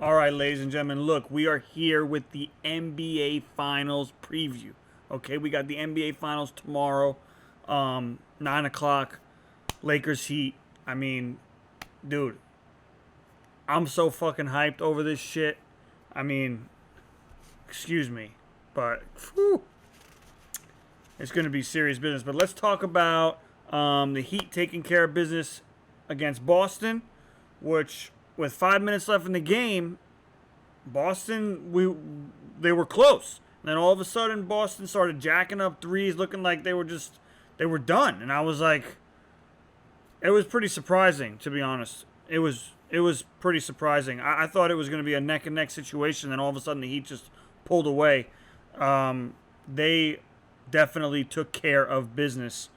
All right, ladies and gentlemen, look, we are here with the NBA Finals preview. Okay, we got the NBA Finals tomorrow, 9 o'clock. Lakers Heat. I mean, dude, I'm so fucking hyped over this shit. I mean, excuse me, but whew, it's going to be serious business. But let's talk about the Heat taking care of business against Boston, which with 5 minutes left in the game, Boston, they were close. And then all of a sudden, Boston started jacking up threes, looking like they were done. And I was like, it was pretty surprising, to be honest. It was pretty surprising. I thought it was going to be a neck and neck situation, and all of a sudden the Heat just pulled away. They definitely took care of business.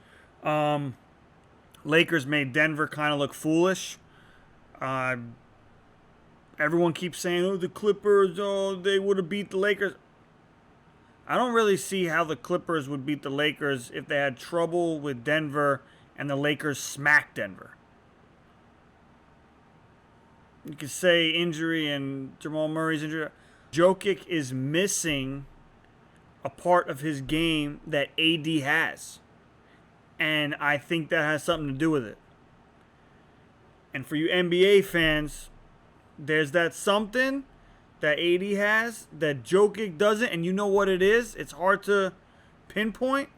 Lakers made Denver kind of look foolish. Uh, Everyone keeps saying, "Oh, the Clippers, oh, they would have beat the Lakers." I don't really see how the Clippers would beat the Lakers if they had trouble with Denver and the Lakers smacked Denver. You could say injury and Jamal Murray's injury. Jokic is missing a part of his game that AD has. And I think that has something to do with it. And for you NBA fans, there's that something that AD has that Jokic doesn't, and you know what it is. It's hard to pinpoint,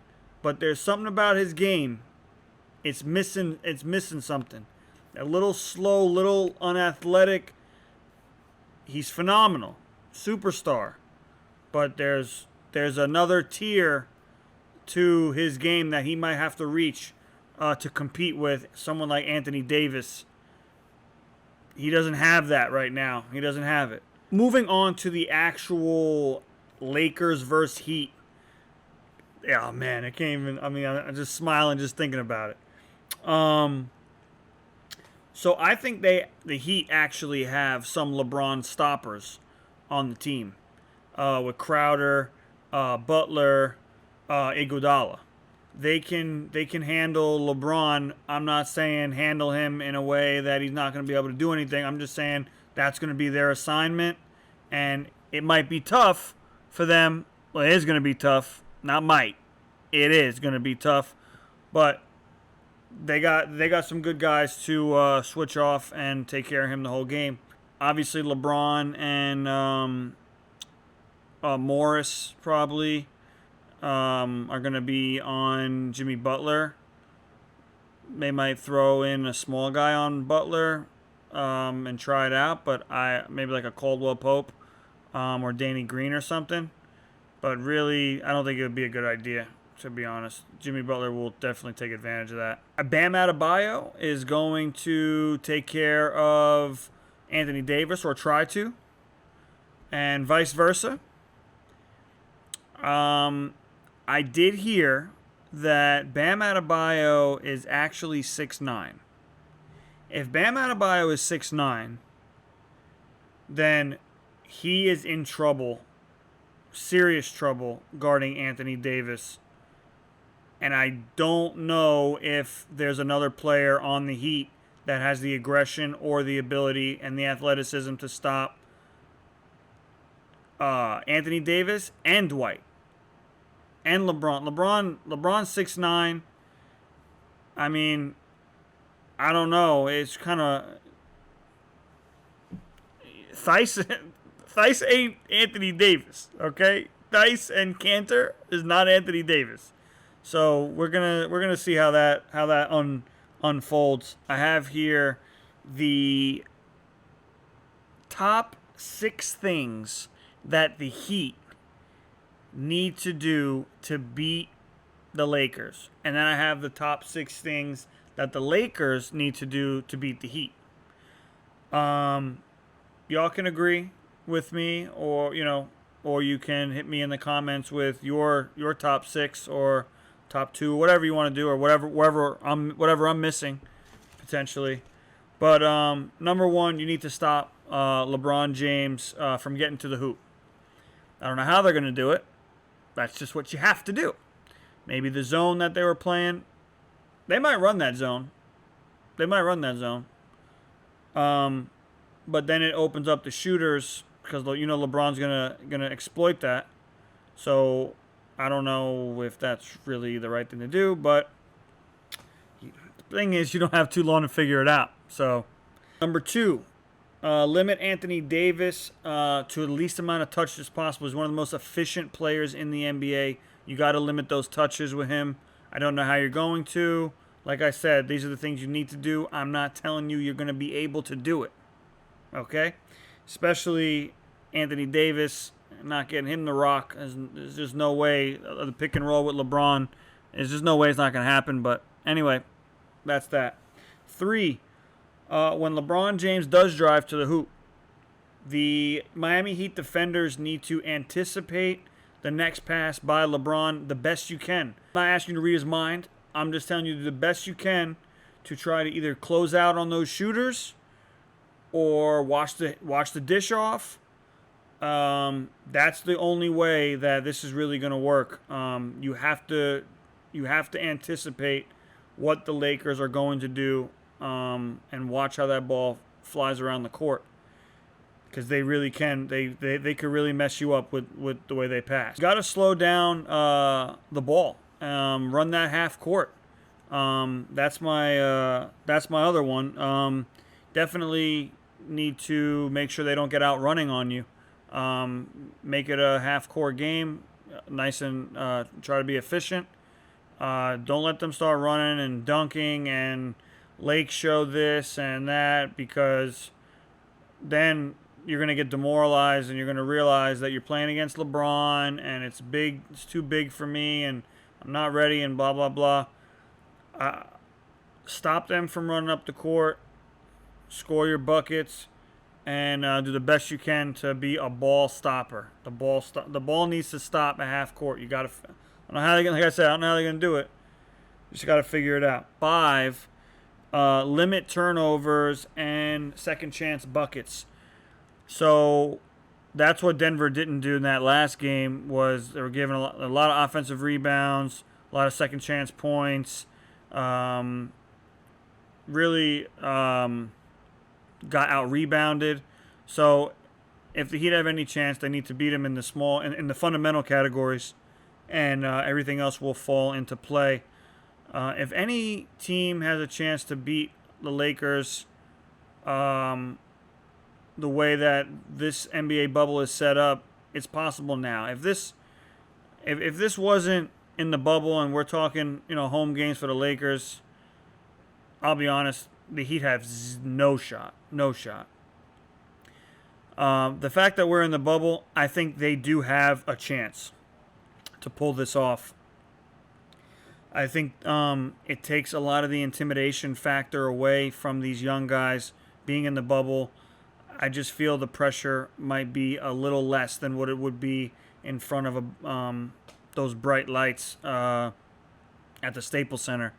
but there's something about his game. It's missing. It's missing something. A little slow, little unathletic. He's phenomenal, superstar, but there's another tier to his game that he might have to reach to compete with someone like Anthony Davis. He doesn't have that right now. He doesn't have it. Moving on to the actual Lakers versus Heat. Yeah, man, I can't even. I mean, I'm just smiling just thinking about it. So I think the Heat actually have some LeBron stoppers on the team, with Crowder, Butler, Iguodala. They can handle LeBron. I'm not saying handle him in a way that he's not going to be able to do anything. I'm just saying that's going to be their assignment, and it might be tough for them. Well, it is going to be tough. Not might. It is going to be tough, but they got some good guys to switch off and take care of him the whole game. Obviously, LeBron and Morris probably are going to be on Jimmy Butler. They might throw in a small guy on Butler and try it out, but maybe like a Caldwell Pope or Danny Green or something. But really, I don't think it would be a good idea, to be honest. Jimmy Butler will definitely take advantage of that. Bam Adebayo is going to take care of Anthony Davis, or try to, and vice versa. I did hear that Bam Adebayo is actually 6'9". If Bam Adebayo is 6'9", then he is in trouble, serious trouble, guarding Anthony Davis. And I don't know if there's another player on the Heat that has the aggression or the ability and the athleticism to stop Anthony Davis and Dwight and LeBron. LeBron's 6'9". I mean, I don't know. It's kind of Theis ain't Anthony Davis, okay? Theis and Cantor is not Anthony Davis. So we're gonna see how that unfolds. I have here the top 6 things that the Heat need to do to beat the Lakers, and then I have the top 6 things that the Lakers need to do to beat the Heat. Y'all can agree with me, or or you can hit me in the comments with your top 6 or top 2, whatever you want to do, or whatever I'm missing potentially. But number 1, you need to stop LeBron James from getting to the hoop. I don't know how they're going to do it. That's just what you have to do. Maybe the zone that they were playing, they might run that zone. but then it opens up the shooters because LeBron's gonna exploit that. So I don't know if that's really the right thing to do, but the thing is, you don't have too long to figure it out. So number 2, limit Anthony Davis to the least amount of touches possible. He's one of the most efficient players in the NBA. You got to limit those touches with him. I don't know how you're going to. Like I said, these are the things you need to do. I'm not telling you you're going to be able to do it. Okay? Especially Anthony Davis, not getting him the rock. There's just no way. The pick and roll with LeBron, there's just no way it's not going to happen. But anyway, that's that. 3, when LeBron James does drive to the hoop, the Miami Heat defenders need to anticipate the next pass by LeBron the best you can. I'm not asking you to read his mind. I'm just telling you to do the best you can to try to either close out on those shooters or wash the dish off. That's the only way that this is really going to work. You have to anticipate what the Lakers are going to do and watch how that ball flies around the court. Because they really can. They could really mess you up with the way they pass. Got to slow down the ball. Run that half court. That's my other one. Definitely need to make sure they don't get out running on you. Make it a half court game. Nice and try to be efficient. Don't let them start running and dunking and Lake show this and that, because then you're going to get demoralized and you're going to realize that you're playing against LeBron and it's too big for me and I'm not ready and blah, blah, blah. Stop them from running up the court, score your buckets, and do the best you can to be a ball stopper. The ball needs to stop at half court. You got to, I don't know how they, like I said, I don't know how they're going to do it. You just got to figure it out. 5, limit turnovers and second chance buckets. So that's what Denver didn't do in that last game. Was they were giving a lot of offensive rebounds, a lot of second chance points. Really got out rebounded. So if the Heat have any chance, they need to beat them in the fundamental categories, and everything else will fall into play. If any team has a chance to beat the Lakers, the way that this NBA bubble is set up, it's possible now. If this wasn't in the bubble and we're talking, home games for the Lakers, I'll be honest, the Heat have no shot. No shot. The fact that we're in the bubble, I think they do have a chance to pull this off. I think it takes a lot of the intimidation factor away from these young guys being in the bubble. I just feel the pressure might be a little less than what it would be in front of those bright lights at the Staples Center.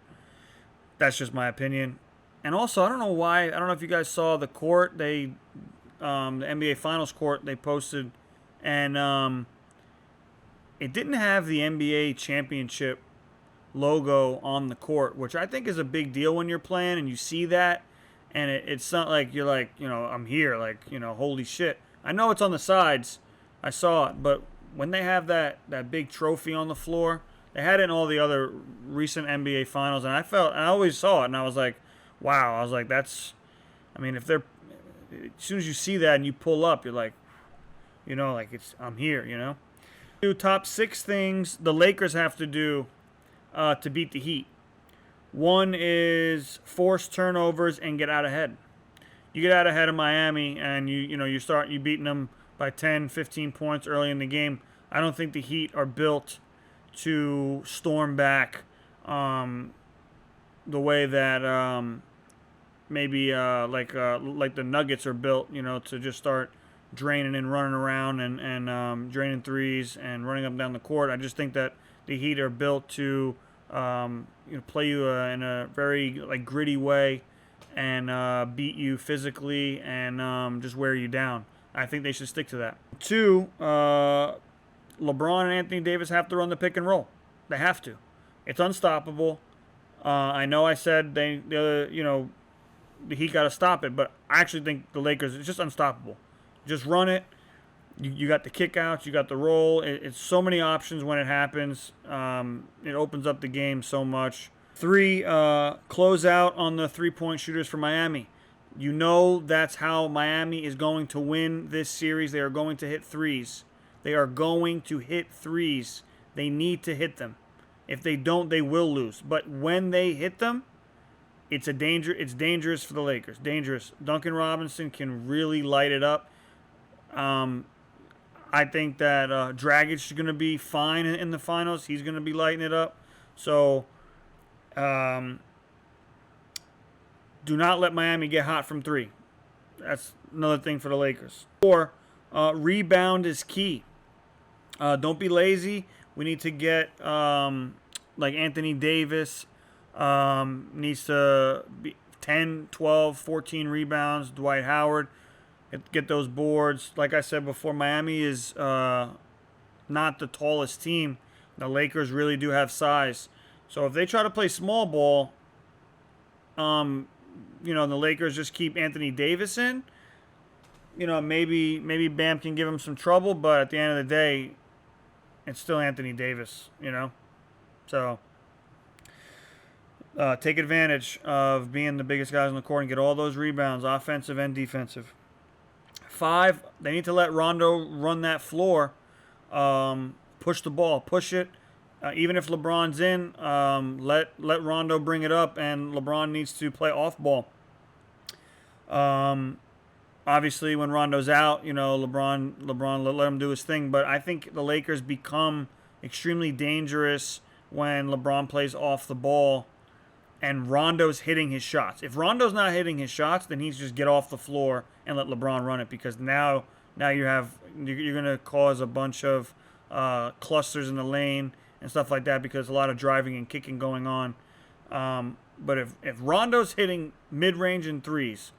That's just my opinion. And also, I don't know why. I don't know if you guys saw the court. The NBA Finals court they posted, and it didn't have the NBA championship logo on the court, which I think is a big deal when you're playing and you see that. And it's not like you're like, I'm here, like, holy shit. I know it's on the sides. I saw it. But when they have that big trophy on the floor, they had it in all the other recent NBA finals. And I always saw it. And I was like, wow. I was like, as soon as you see that and you pull up, you're like, I'm here, Do top 6 things the Lakers have to do to beat the Heat. 1 is force turnovers and get out ahead. You get out ahead of Miami and you beating them by 10, 15 points early in the game. I don't think the Heat are built to storm back the way that maybe like the Nuggets are built, to just start draining and running around and draining threes and running up and down the court. I just think that the Heat are built to play you in a very gritty way and beat you physically and just wear you down. I think they should stick to that. 2, LeBron and Anthony Davis have to run the pick and roll. They have to. It's unstoppable. I know I said the Heat got to stop it. But I actually think the Lakers is just unstoppable. Just run it. You got the kickouts, you got the roll. It's so many options when it happens. It opens up the game so much. 3, close out on the 3-point shooters for Miami. You know that's how Miami is going to win this series. They are going to hit threes. They are going to hit threes. They need to hit them. If they don't, they will lose. But when they hit them, it's dangerous for the Lakers. Dangerous. Duncan Robinson can really light it up. I think that Dragic is going to be fine in the finals. He's going to be lighting it up. So, do not let Miami get hot from 3. That's another thing for the Lakers. 4, rebound is key. Don't be lazy. We need to get, like Anthony Davis needs to be 10, 12, 14 rebounds. Dwight Howard, get those boards. Like I said before, Miami is not the tallest team. The Lakers really do have size. So if they try to play small ball, the Lakers just keep Anthony Davis in. Maybe Bam can give him some trouble, but at the end of the day, it's still Anthony Davis, So take advantage of being the biggest guys on the court and get all those rebounds, offensive and defensive. 5, they need to let Rondo run that floor. Push the ball, push it. Even if LeBron's in, let Rondo bring it up, and LeBron needs to play off ball. Obviously, when Rondo's out, LeBron let him do his thing. But I think the Lakers become extremely dangerous when LeBron plays off the ball and Rondo's hitting his shots. If Rondo's not hitting his shots, then he's just get off the floor and let LeBron run it, because now you're going to cause a bunch of clusters in the lane and stuff like that, because a lot of driving and kicking going on. But if Rondo's hitting mid-range and threes,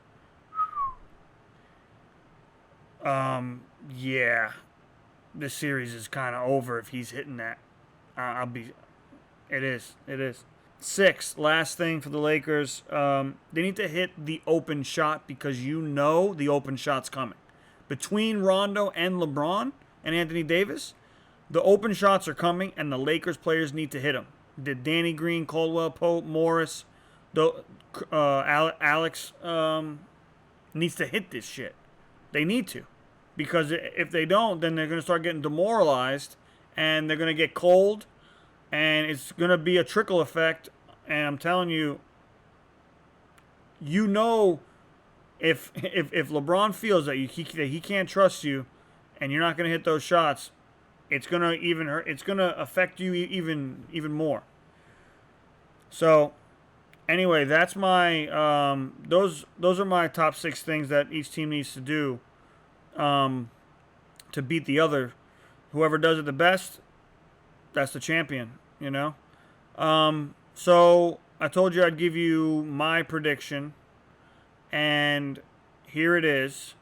this series is kind of over if he's hitting that. It is. 6, last thing for the Lakers. They need to hit the open shot, because the open shot's coming. Between Rondo and LeBron and Anthony Davis, the open shots are coming, and the Lakers players need to hit them. Danny Green, Caldwell Pope, Morris, Alex needs to hit this shit. They need to. Because if they don't, then they're going to start getting demoralized, and they're going to get cold, and it's going to be a trickle effect. And I'm telling you, if LeBron feels that he can't trust you, and you're not going to hit those shots, it's going to even hurt. It's going to affect you even more. So, anyway, that's my those are my top 6 things that each team needs to do to beat the other. Whoever does it the best, that's the champion, So I told you I'd give you my prediction, and here it is.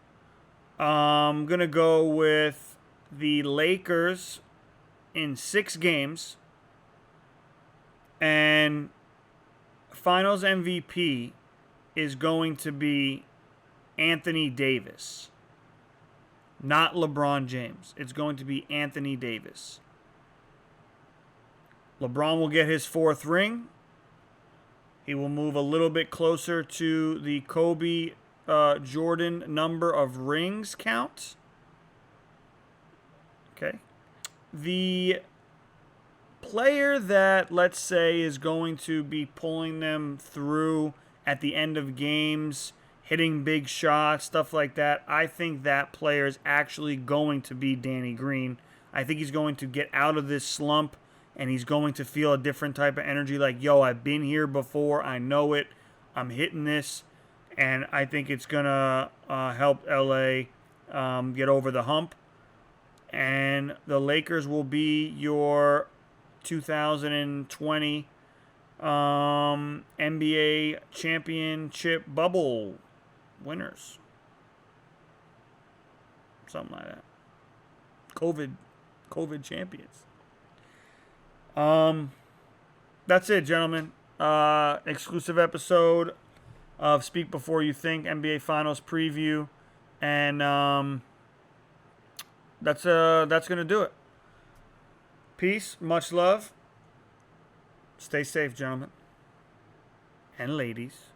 I'm going to go with the Lakers in 6 games, and Finals MVP is going to be Anthony Davis. Not LeBron James. It's going to be Anthony Davis. LeBron will get his 4th ring. He will move a little bit closer to the Kobe Jordan number of rings count. Okay. The player that, let's say, is going to be pulling them through at the end of games, hitting big shots, stuff like that, I think that player is actually going to be Danny Green. I think he's going to get out of this slump, and he's going to feel a different type of energy, like, yo, I've been here before, I know it, I'm hitting this, and I think it's going to help LA get over the hump. And the Lakers will be your 2020 NBA championship bubble winners. Something like that. COVID champions. That's it, gentlemen. Exclusive episode. of Speak Before You Think NBA Finals preview, and that's gonna do it. Peace, much love. Stay safe, gentlemen and ladies.